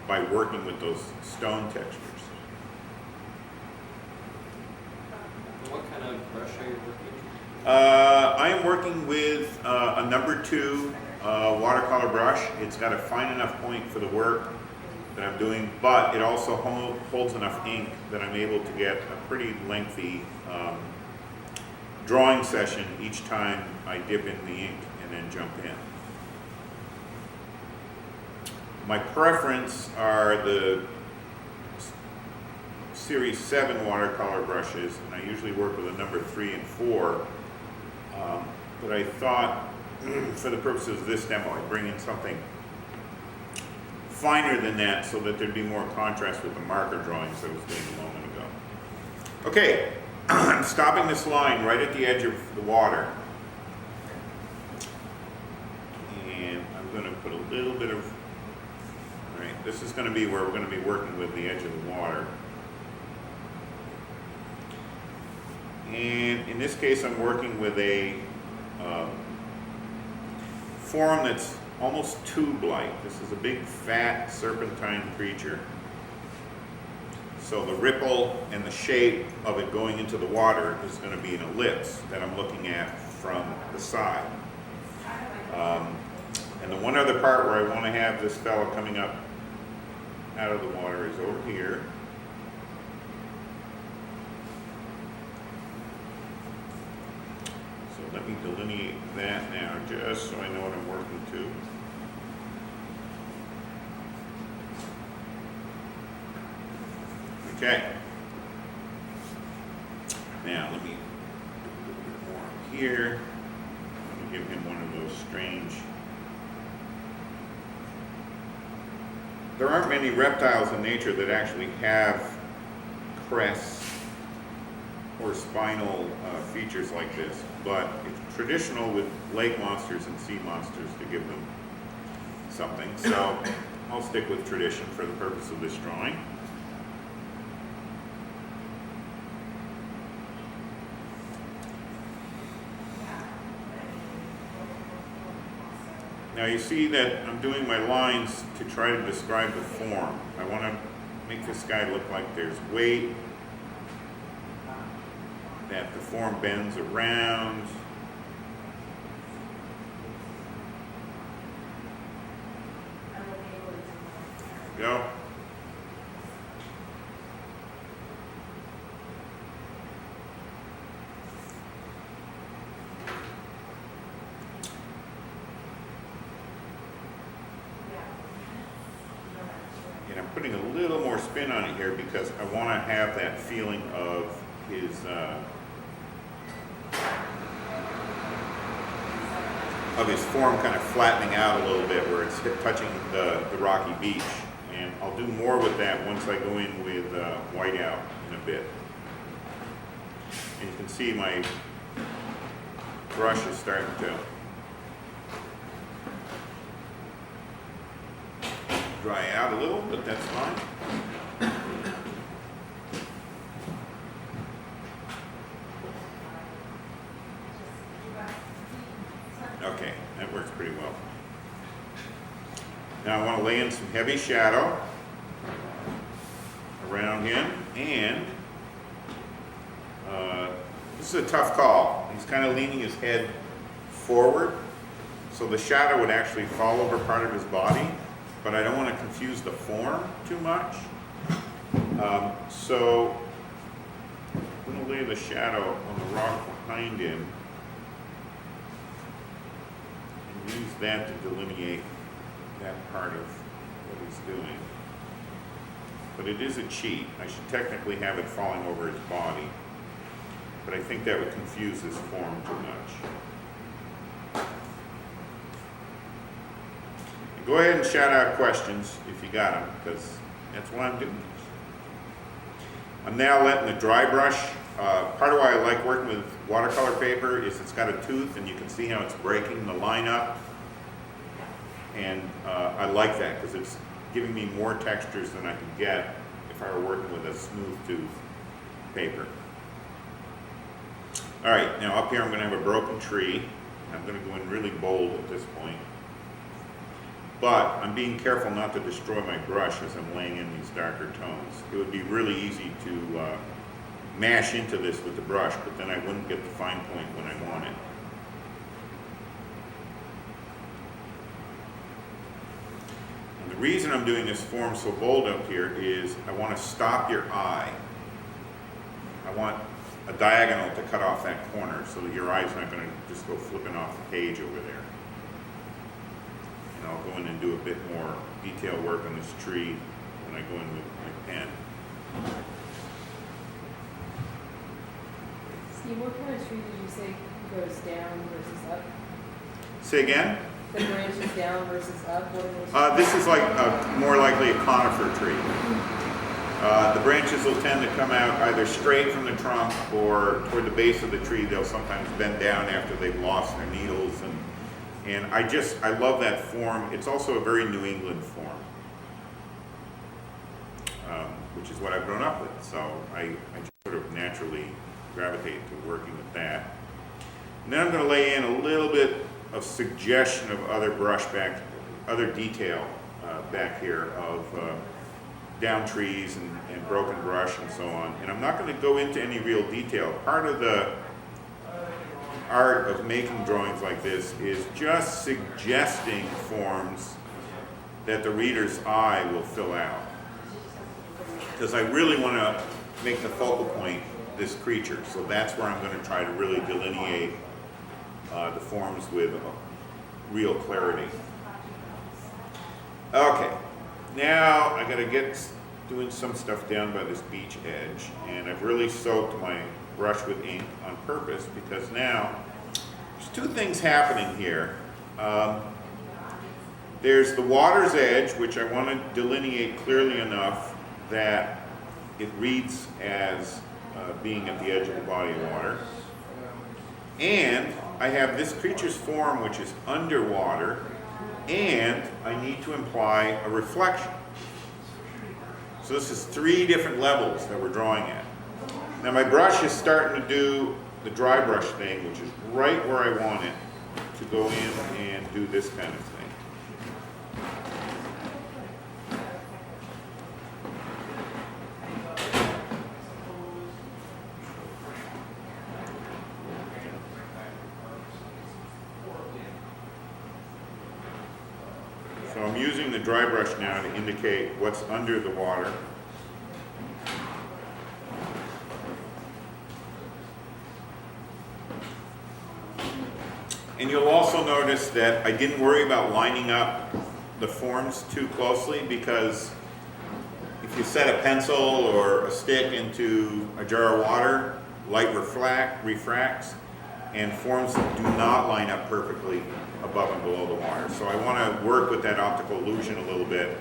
by working with those stone textures. What kind of brush are you working? I am working with a number 2 watercolor brush. It's got a fine enough point for the work that I'm doing, but it also holds enough ink that I'm able to get a pretty lengthy drawing session each time I dip in the ink and then jump in. My preference are the Series 7 watercolor brushes, and I usually work with a number 3 and 4. But I thought, for the purposes of this demo, I'd bring in something finer than that so that there'd be more contrast with the marker drawings I was doing a moment ago. Okay, I'm stopping this line right at the edge of the water. And I'm going to put a little bit of, all right, this is going to be where we're going to be working with the edge of the water. And in this case, I'm working with a form that's almost tube-like. This is a big, fat, serpentine creature. So the ripple and the shape of it going into the water is going to be an ellipse that I'm looking at from the side. And the one other part where I want to have this fellow coming up out of the water is over here. Let me delineate that now, just so I know what I'm working to. Okay. Now, let me do a little bit more here. Let me give him one of those strange... There aren't many reptiles in nature that actually have crests or spinal features like this, but it's traditional with lake monsters and sea monsters to give them something. So I'll stick with tradition for the purpose of this drawing. Now you see that I'm doing my lines to try to describe the form. I want to make this guy look like there's weight, that the form bends around. There we go. And I'm putting a little more spin on it here because I want to have that feeling of his form kind of flattening out a little bit where it's touching the rocky beach. And I'll do more with that once I go in with whiteout in a bit. And you can see my brush is starting to dry out a little, but that's fine. Okay, that works pretty well. Now I want to lay in some heavy shadow around him, and this is a tough call. He's kind of leaning his head forward, so the shadow would actually fall over part of his body, but I don't want to confuse the form too much. So I'm going to lay the shadow on the rock behind him and use that to delineate that part of what he's doing. But it is a cheat. I should technically have it falling over his body, but I think that would confuse his form too much. And go ahead and shout out questions if you got them, because that's what I'm doing. I'm now letting the dry brush, part of why I like working with watercolor paper is it's got a tooth and you can see how it's breaking the line up. And I like that because it's giving me more textures than I could get if I were working with a smooth tooth paper. All right, now up here I'm going to have a broken tree. I'm going to go in really bold at this point. but I'm being careful not to destroy my brush as I'm laying in these darker tones. It would be really easy to mash into this with the brush, but then I wouldn't get the fine point when I want it. And the reason I'm doing this form so bold up here is I want to stop your eye. I want a diagonal to cut off that corner so that your eye's not going to just go flipping off the page over there. And I'll go in and do a bit more detail work on this tree when I go in with my pen. Steve, what kind of tree did you say goes down versus up? Say again? The branches down versus up? What are those? This is like more likely a conifer tree. The branches will tend to come out either straight from the trunk or toward the base of the tree. They'll sometimes bend down after they've lost their needles. And I love that form. It's also a very New England form, which is what I've grown up with. So I just sort of naturally gravitate to working with that. And then I'm going to lay in a little bit of suggestion of other other detail back here of down trees and broken brush and so on. And I'm not going to go into any real detail. Part of the art of making drawings like this is just suggesting forms that the reader's eye will fill out. Because I really want to make the focal point this creature. So that's where I'm going to try to really delineate the forms with real clarity. Okay, now I got to get doing some stuff down by this beach edge, and I've really soaked my brush with ink on purpose because now there's two things happening here. There's the water's edge, which I want to delineate clearly enough that it reads as being at the edge of the body of water. And I have this creature's form, which is underwater, and I need to imply a reflection. So this is three different levels that we're drawing at. Now my brush is starting to do the dry brush thing, which is right where I want it to go in and do this kind of thing. So I'm using the dry brush now to indicate what's under the water. And you'll also notice that I didn't worry about lining up the forms too closely, because if you set a pencil or a stick into a jar of water, light refracts, and forms do not line up perfectly above and below the water. So I want to work with that optical illusion a little bit.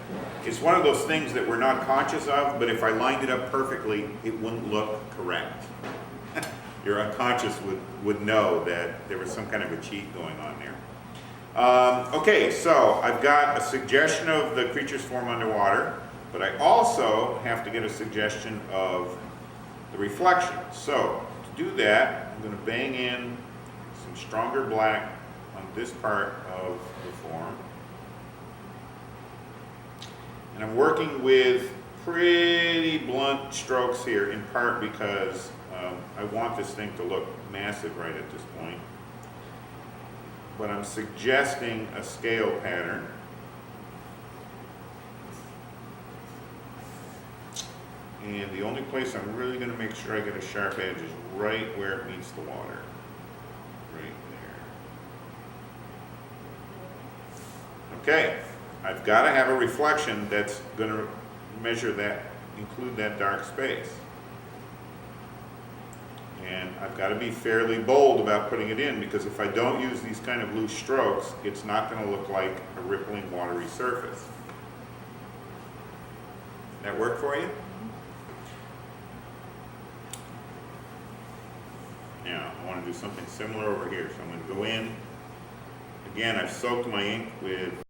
It's one of those things that we're not conscious of, but if I lined it up perfectly, it wouldn't look correct. Your unconscious would know that there was some kind of a cheat going on there. Okay, so I've got a suggestion of the creature's form underwater, but I also have to get a suggestion of the reflection. So to do that, I'm going to bang in some stronger black on this part of the form. And I'm working with pretty blunt strokes here, in part because I want this thing to look massive right at this point. But I'm suggesting a scale pattern. And the only place I'm really going to make sure I get a sharp edge is right where it meets the water. Right there. Okay, I've got to have a reflection that's going to measure that, include that dark space. And I've got to be fairly bold about putting it in, because if I don't use these kind of loose strokes, it's not going to look like a rippling watery surface. That work for you? Now, I want to do something similar over here. So I'm going to go in. Again, I've soaked my ink with